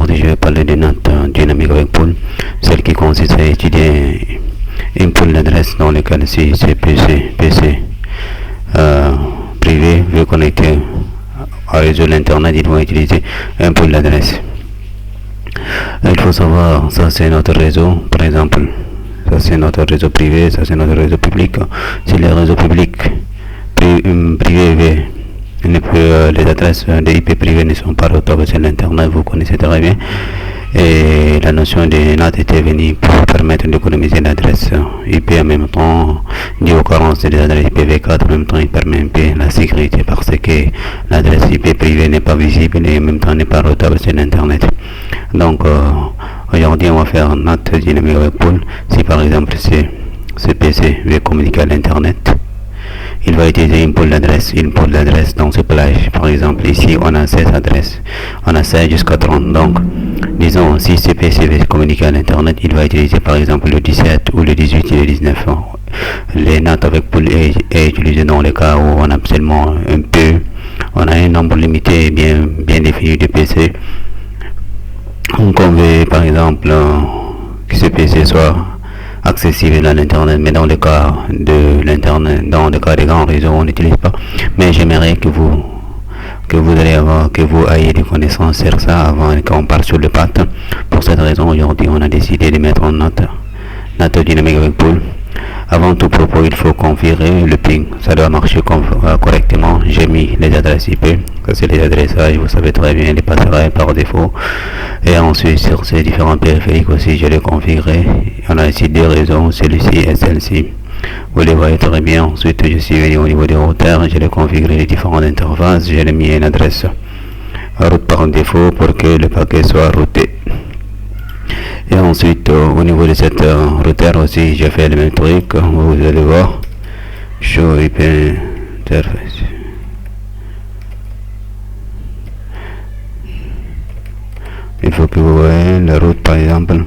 Aujourd'hui, je vais parler de notre dynamique avec pool, celle qui consiste à étudier une pool d'adresse dans le cas de si c'est PC privé veut connecter à réseau l'internet, ils vont utiliser un pool d'adresse. Il faut savoir, ça c'est notre réseau, par exemple, ça c'est notre réseau privé, ça c'est notre réseau public. Si le réseau public privé les adresses de IP privées ne sont pas routables sur l'internet, vous connaissez très bien. Et la notion de NAT était venue pour permettre d'économiser l'adresse IP en même temps, dû aux carences des adresses IPv4, en même temps il permet un peu la sécurité parce que l'adresse IP privée n'est pas visible et en même temps n'est pas routable sur l'internet. Donc aujourd'hui on va faire NAT dynamique avec pool. Si par exemple ce PC veut communiquer à l'internet, il va utiliser une pool d'adresse dans ce plage. Par exemple, ici, on a 16 adresses. On a 16 jusqu'à 30. Donc, disons, si ce PC veut communiquer à l'Internet, il va utiliser par exemple le 17 ou le 18 et le 19. Les NAT avec pool est utilisé dans les cas où on a seulement on a un nombre limité bien défini de PC. Donc, on veut par exemple que ce PC soit accessible à l'internet, mais dans le cas de l'internet, dans le cas des grands réseaux, on n'utilise pas. Mais j'aimerais que vous ayez des connaissances sur ça avant qu'on parte sur le path. Pour cette raison, aujourd'hui, on a décidé de mettre en note notre dynamique avec pool. Avant tout propos, il faut configurer le ping. Ça doit marcher correctement. J'ai mis les adresses IP. Ça, c'est les adressages. Vous savez très bien les passerelles par défaut. Et ensuite, sur ces différents périphériques aussi, je les configuré. On a ici deux réseaux, celui-ci et celle-ci. Vous les voyez très bien. Ensuite, je suis venu au niveau des routeurs. Je les configuré les différentes interfaces. Je l'ai mis une adresse route par défaut pour que le paquet soit routé. Et ensuite, au niveau de cette routeur aussi, j'ai fait le même truc. Vous allez voir. Show IP interface. Il faut que vous voyez la route par exemple.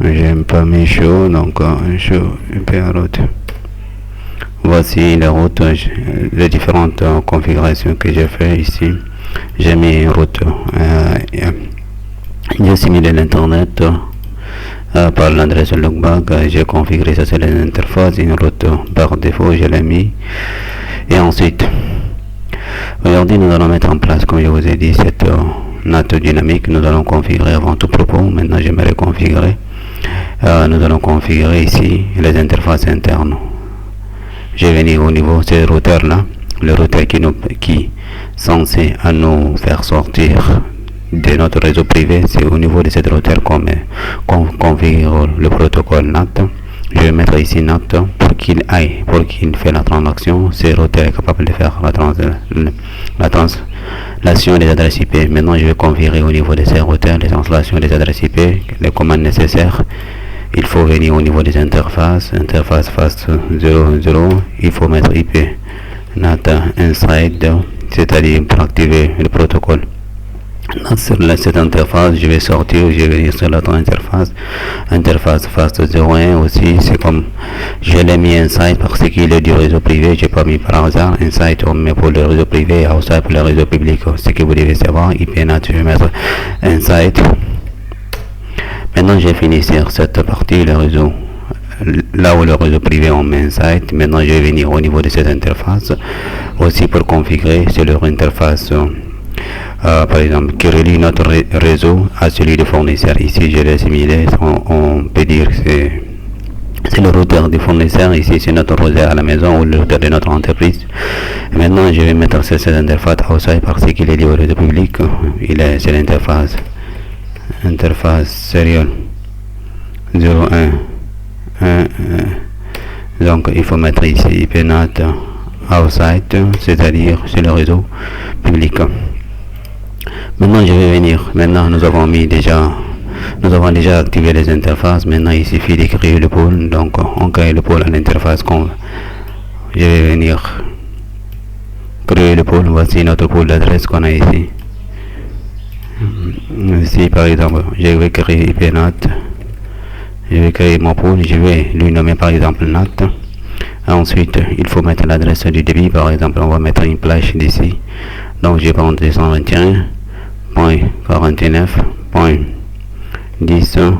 J'aime pas mis show, donc show IP route. Voici la route, les différentes configurations que j'ai fait ici. J'ai mis une route. J'ai simulé l'internet par l'adresse logback. J'ai configuré ça sur l'interface, une route par défaut, je l'ai mis. Et ensuite, aujourd'hui nous allons mettre en place, comme je vous ai dit, cette NAT dynamique. Nous allons configurer avant tout propos. Maintenant j'aimerais configurer. Nous allons configurer ici les interfaces internes. Je vais venir au niveau de ce routeur là, le routeur qui est censé à nous faire sortir de notre réseau privé. C'est au niveau de cette routeur qu'on configure le protocole NAT. Je vais mettre ici NAT pour qu'il fait la transaction. Ce routeur est capable de faire la translation des adresses IP. Maintenant, je vais configurer au niveau de ces routeurs les translations des adresses IP, les commandes nécessaires. Il faut venir au niveau des interfaces, interface fast 00. Il faut mettre IP NAT inside, c'est-à-dire pour activer le protocole. Sur cette interface, je vais sortir, je vais venir sur l'autre interface fast 01 aussi. C'est comme je l'ai mis inside parce qu'il est du réseau privé, j'ai pas mis par hasard inside mais pour le réseau privé et outside pour le réseau public. Ce que vous devez savoir, IP NAT, je vais mettre inside. Maintenant j'ai fini sur cette partie, le réseau, là où le réseau privé on met inside. Maintenant je vais venir au niveau de cette interface aussi pour configurer sur leur interface. Par exemple, qui relie notre réseau à celui de fournisseur. Ici, je l'ai simulé. On peut dire que c'est le routeur du fournisseur. Ici, c'est notre routeur à la maison ou le routeur de notre entreprise. Et maintenant, je vais mettre cette interface outside parce qu'il est lié au réseau public. C'est l'interface. Interface serial 01. Donc, il faut mettre ici IP NAT outside, c'est-à-dire c'est le réseau public. Maintenant je vais venir. Maintenant nous avons déjà activé les interfaces. Maintenant il suffit de créer le pôle. Donc on crée le pôle à l'interface. Je vais venir créer le pôle. Voici notre pôle d'adresse qu'on a ici. Ici par exemple je vais créer IP NAT. Je vais créer mon pôle. Je vais lui nommer par exemple NAT. Ensuite il faut mettre l'adresse du débit. Par exemple on va mettre une plage d'ici. Donc je vais prendre 221 49.10,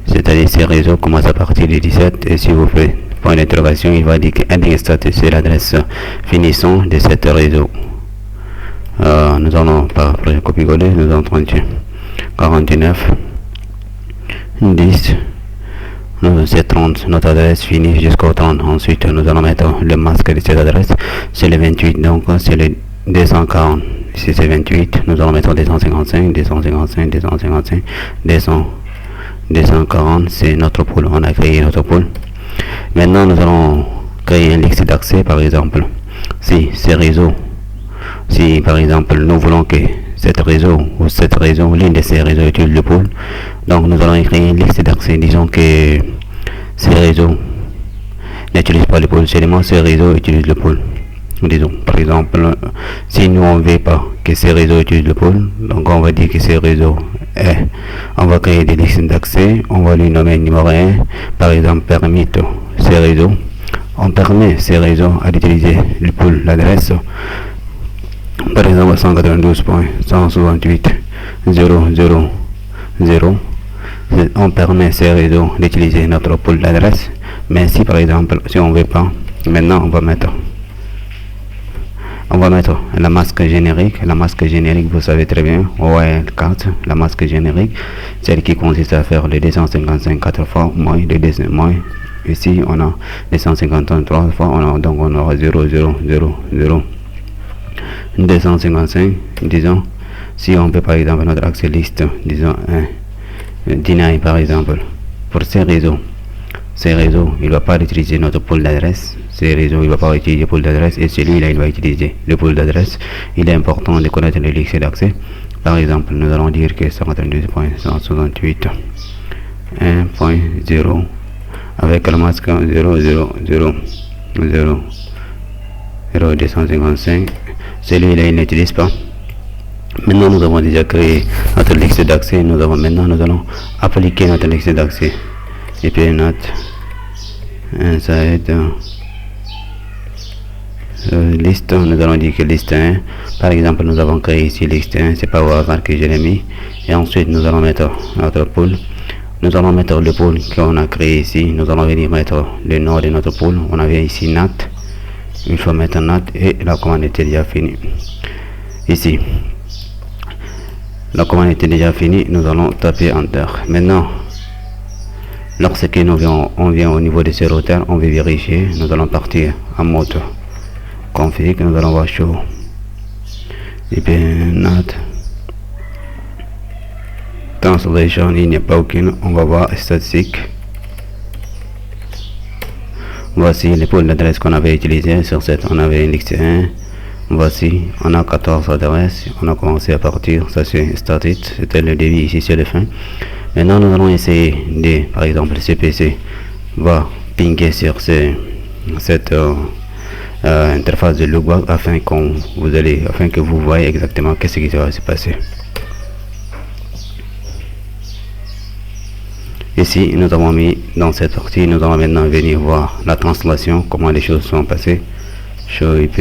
c'est-à-dire ces réseaux commencent à partir du 17, et s'il vous plaît, point d'interrogation, il va dire que ending status c'est l'adresse finissant de cet réseau. Nous allons par copier-coller, nous allons 49 10, c'est 30, notre adresse finit jusqu'au 30. Ensuite nous allons mettre le masque de cette adresse, c'est le 28, donc c'est le 240. Ici c'est 28, nous allons mettre 255, 240, c'est notre pool, on a créé notre pool. Maintenant nous allons créer un liste d'accès, par exemple, si ces réseaux, si par exemple nous voulons que l'une de ces réseaux utilise le pool, donc nous allons créer une liste d'accès, disons que ces réseaux n'utilisent pas le pool, seulement ces réseaux utilisent le pool. Disons, par exemple, si nous on ne veut pas que ces réseaux utilisent le pool, donc on va dire que ces réseaux on va créer des listes d'accès, on va lui nommer numéro 1, par exemple, permet ces réseaux, on permet ces réseaux à utiliser le pool, l'adresse, par exemple 192.168.0.0.0, on permet ces réseaux d'utiliser notre pool d'adresse. Mais si par exemple, si on veut pas, maintenant on va mettre la masque générique. La masque générique, vous savez très bien, OL4, la masque générique, celle qui consiste à faire les 255 4 fois moins les moins. Ici on a 253 fois, donc on aura 0 0 0 0 255. Disons, si on peut par exemple notre accès liste, disons 1 par exemple, pour ces réseaux, il ne va pas utiliser notre pool d'adresse. Ces réseaux, il ne va pas utiliser le pool d'adresse, et celui-là, il va utiliser le pool d'adresse. Il est important de connaître les listes d'accès. Par exemple, nous allons dire que 192.168.1.0 avec le masque 0 0 0 0 0 255. Celui-là, il n'utilise pas. Maintenant, nous avons déjà créé notre liste d'accès. Nous allons appliquer notre liste d'accès. Et puis notre inside liste, nous allons dire que liste 1, par exemple, nous avons créé ici liste 1, c'est pas au hasard que je l'ai mis. Et ensuite nous allons mettre notre pool, nous allons mettre le pool qu'on a créé ici. Nous allons venir mettre le nom de notre pool. On avait ici nat, il faut mettre nat, et la commande était déjà finie. Ici la commande était déjà finie, nous allons taper enter. Maintenant, lorsque on vient au niveau de ce routeur, on veut vérifier. Nous allons partir en mode config, nous allons voir show IP NAT translation, il n'y a pas aucune. On va voir statistique. Voici les pôles d'adresse qu'on avait utilisé. Sur cette, on avait une liste 1. Voici, on a 14 adresses. On a commencé à partir, ça c'est started, c'était le début, ici c'est le fin. Maintenant nous allons essayer de, par exemple, ce PC va pinguer sur cette interface de loopback afin que vous voyez exactement qu'est-ce qui va se passer. Ici nous avons mis dans cette partie, nous allons maintenant venir voir la translation, comment les choses sont passées. Show IP.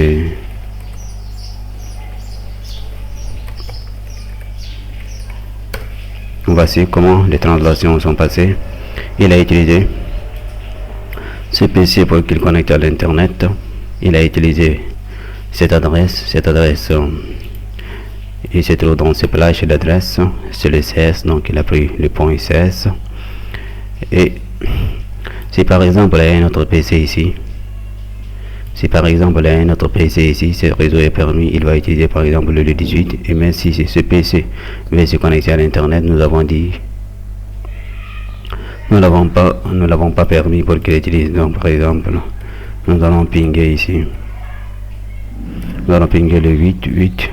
Voici comment les translations sont passées. Il a utilisé ce PC pour qu'il connecte à l'internet. Il a utilisé cette adresse, il se trouve dans ce plage d'adresse, c'est le CS, donc il a pris le point CS. Et si par exemple il y a un autre PC ici, ce réseau est permis, il va utiliser par exemple le 18. Et même si ce PC veut se connecter à l'internet, nous avons dit, nous l'avons pas permis pour qu'il utilise. Donc par exemple, nous allons pinguer ici, nous allons pinguer le 8.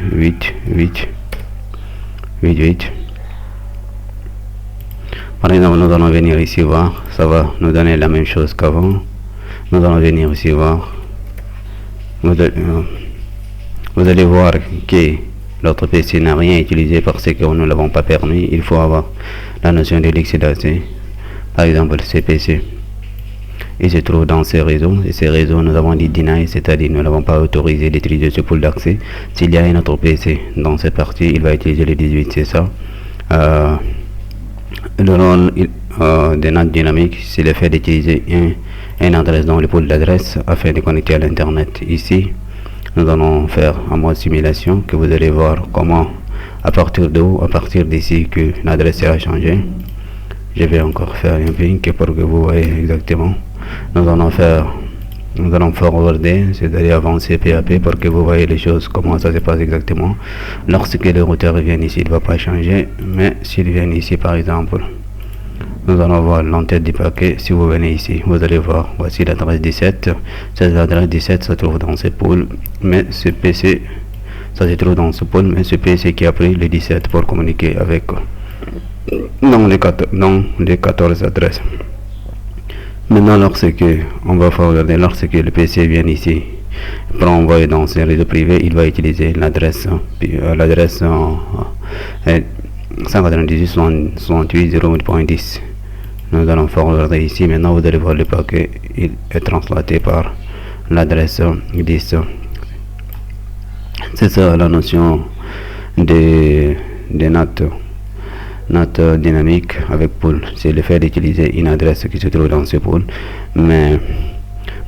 Par exemple, nous allons venir ici voir, ça va nous donner la même chose qu'avant. Nous allons venir ici voir. Vous allez voir que l'autre PC n'a rien utilisé parce que nous ne l'avons pas permis. Il faut avoir la notion de liste d'accès. Par exemple, ce PC, Il se trouve dans ces réseaux, et ces réseaux, nous avons dit deny, c'est-à-dire nous n'avons pas autorisé d'utiliser ce pool d'accès. S'il y a un autre PC dans cette partie, il va utiliser le 18, c'est ça. Le rôle des NAT dynamiques, c'est le fait d'utiliser une adresse dans le pool d'adresse afin de connecter à l'internet. Ici, nous allons faire un mode simulation que vous allez voir comment, à partir d'où, à partir d'ici, que l'adresse a changé. Je vais encore faire un ping pour que vous voyez exactement. Nous allons forwarder, c'est-à-dire avancer peu à peu pour que vous voyez les choses, comment ça se passe exactement. Lorsque le routeur vient ici, il ne va pas changer, mais s'il vient ici par exemple, nous allons voir l'entête du paquet. Si vous venez ici, vous allez voir, voici l'adresse 17. Cette adresse 17 se trouve dans ce pool, mais ce PC, ça se trouve dans ce pool, mais ce PC qui a pris le 17 pour communiquer avec dans les 14 adresses. Maintenant, lorsque on va forwarder, lorsque le PC vient ici pour envoyer dans ce réseau privé, il va utiliser l'adresse 198.68.0.10. Nous allons forwarder ici. Maintenant, vous allez voir le paquet, il est translaté par l'adresse 10. C'est ça la notion des NAT dynamique avec pool. C'est le fait d'utiliser une adresse qui se trouve dans ce pool, mais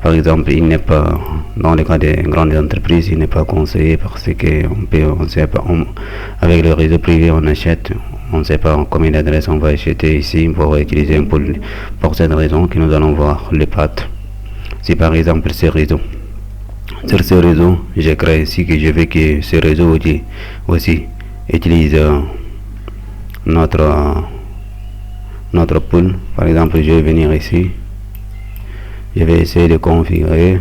par exemple, il n'est pas, dans le cas des grandes entreprises, il n'est pas conseillé parce que on sait pas, avec le réseau privé, on achète, on ne sait pas combien d'adresses on va acheter ici pour utiliser un pool. Pour cette raison que nous allons voir les paths. Si par exemple ce réseau, sur ce réseau, j'ai créé ici que je veux que ce réseau aussi utilise notre pool. Par exemple, je vais venir ici, je vais essayer de configurer.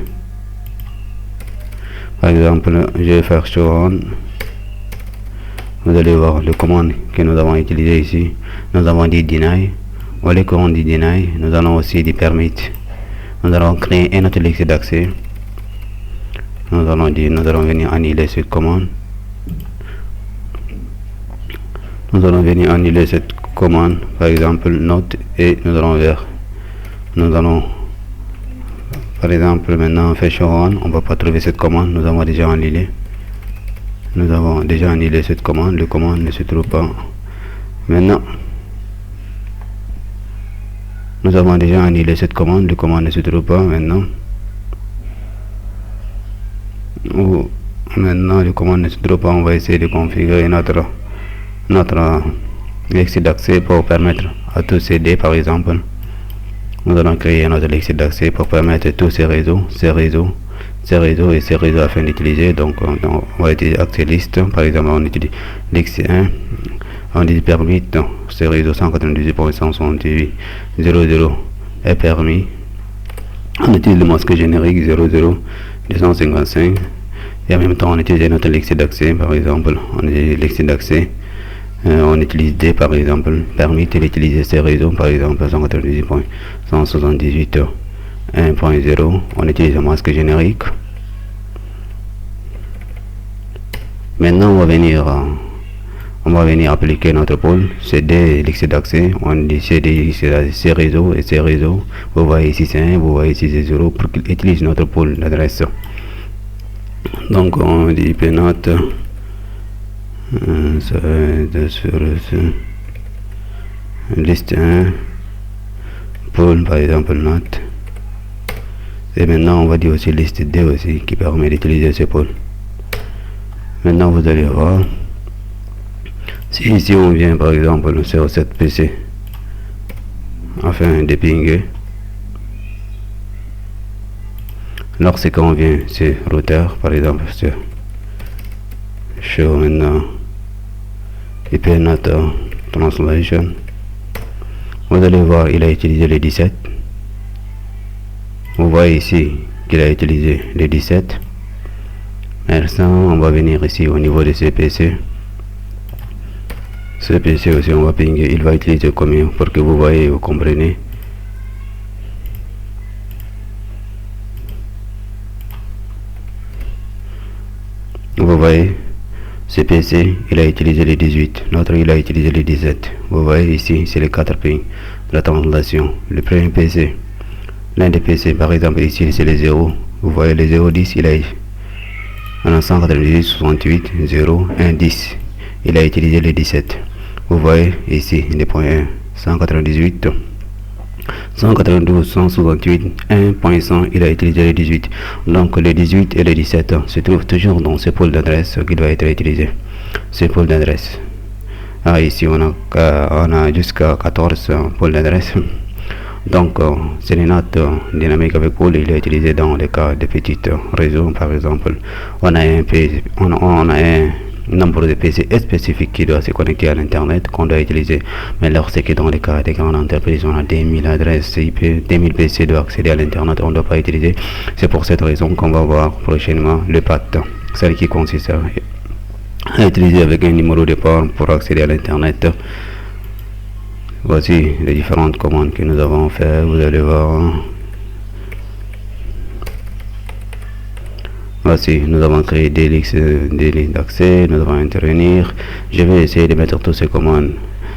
Par exemple, je vais faire show on. Vous allez voir le commande que nous avons utilisé ici. Nous avons dit deny. Ou les commandes dit deny, nous allons aussi dit permit. Nous allons créer un autre liste d'accès. Nous allons venir annuler cette commande. Nous allons venir annuler cette commande, par exemple note, et nous allons par exemple maintenant faire show on. On va pas trouver cette commande, nous avons déjà annulé cette commande, le commande ne se trouve pas. Maintenant nous avons déjà annulé cette commande, le commande ne se trouve pas. Maintenant le commande ne se trouve pas. On va essayer de configurer notre liste d'accès pour permettre à tous ces deux. Par exemple, nous allons créer notre liste d'accès pour permettre tous ces réseaux et ces réseaux afin d'utiliser. Donc on va utiliser accès liste. Par exemple, on utilise liste 1, on dit permis. Ce réseau 198.168.0.0 est permis. On utilise le masque générique 0.0.255 et en même temps on utilise notre liste d'accès. Par exemple, on utilise liste d'accès. On utilise D par exemple, permet d'utiliser ces réseaux, par exemple 198.178.1.0. On utilise un masque générique. Maintenant on va venir appliquer notre pôle, c'est des listes d'accès. On dit ces réseaux et ces réseaux. Vous voyez ici c'est 1, vous voyez ici c'est 0 pour qu'il utilise notre pôle d'adresse. Donc on dit pnote liste 1 pôle par exemple note, et maintenant on va dire aussi liste D aussi qui permet d'utiliser ce pôle. Maintenant vous allez voir, si ici on vient par exemple sur cette PC afin de pinguer, lorsqu'on vient sur routeur par exemple sur show maintenant IP NAT translation, vous allez voir il a utilisé le 17. Vous voyez ici qu'il a utilisé le 17. Maintenant on va venir ici au niveau de ce PC. Ce PC aussi on va pinguer, il va utiliser combien pour que vous voyez, vous comprenez. Vous voyez, ce PC il a utilisé le 18, l'autre il a utilisé le 17. Vous voyez ici c'est les 4 pings de la translation. Le premier PC l'un des PC. Par exemple, ici, c'est les 0. Vous voyez, les 0, 10, il a 198, 68, 0, 1, 10. Il a utilisé les 17. Vous voyez, ici, les points 1, 198, 192, 168, 1.100, il a utilisé les 18. Donc, les 18 et les 17 se trouvent toujours dans ce pôle d'adresse qui doit être utilisé. Ce pôle d'adresse. Ici, on a jusqu'à 14 pôles d'adresse. Donc, c'est les notes dynamiques avec pôle, il est utilisé dans les cas de petits réseaux. Par exemple, on a un nombre de PC spécifique qui doit se connecter à l'internet qu'on doit utiliser. Mais lorsque dans les cas des grandes entreprises, on a 2000 adresses IP, 2000 PC doivent accéder à l'internet, on ne doit pas utiliser. C'est pour cette raison qu'on va voir prochainement le PAT, celle qui consiste à utiliser avec un numéro de port pour accéder à l'internet. Voici les différentes commandes que nous avons fait. Vous allez voir. Voici, nous avons créé des lignes d'accès, nous avons intervenir. Je vais essayer de mettre toutes ces commandes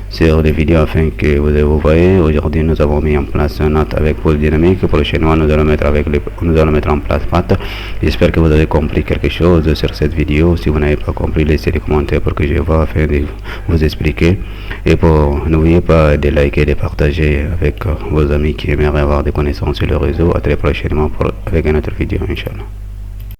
sur les vidéos afin que vous voyez. Aujourd'hui, nous avons mis en place un note avec pôle dynamique. Prochainement, nous allons mettre en place PAT. J'espère que vous avez compris quelque chose sur cette vidéo. Si vous n'avez pas compris, laissez les commentaires pour que je vois afin de vous expliquer. Et n'oubliez pas de liker et de partager avec vos amis qui aimeraient avoir des connaissances sur le réseau. À très prochainement avec une autre vidéo, Inch'Allah.